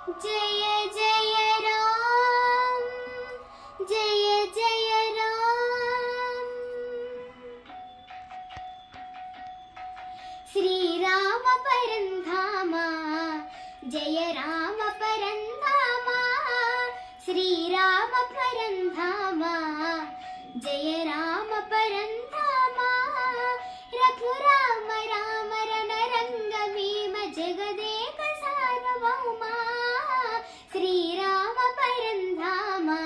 जय जय राम जय जय राम श्री राम परंधामा जय राम परंधामा श्री राम परंधामा जय राम परंधामा रघुराम राम रणरंग भीम जगदेक सार्वभौमा श्री राम परंधामा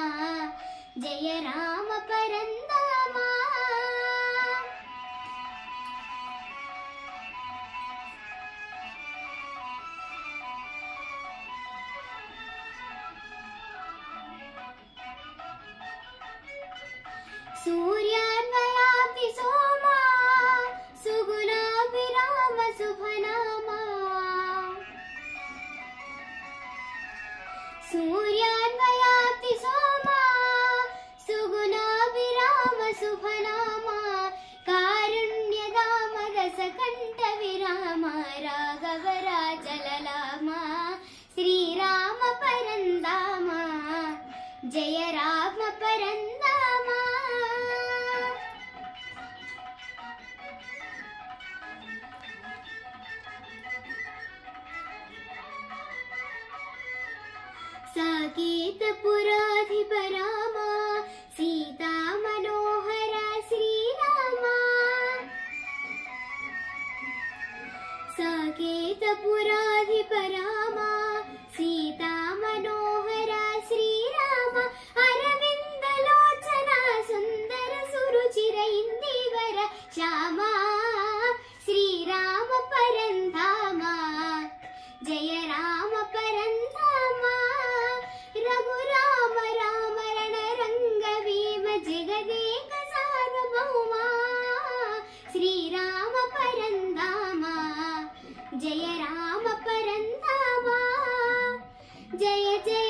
जय राम परंधामा सूर्यान्वयाति सोमा सुगुणाभिराम शुभनामा सूर्यान्वयाति सोमा सुगुणाभिराम शुभनामा कारुण्यदामदसकण्ठ विराम राघवराजललामा श्रीराम परंधामा जय राम परंधामा साकेत पुराधिप राम सीता मनोहर श्रीराम साकेत पुराधिप राम सीता मनोहर श्रीराम अरविंद लोचन सुंदर सुरुचिर इंदिवर श्यामा श्रीराम परंधामा जय राम परंधामा रघुराम राम रणरंग भीम जगदेक सार्वभौमा श्रीराम परंधामा जय राम परंधामा जय जय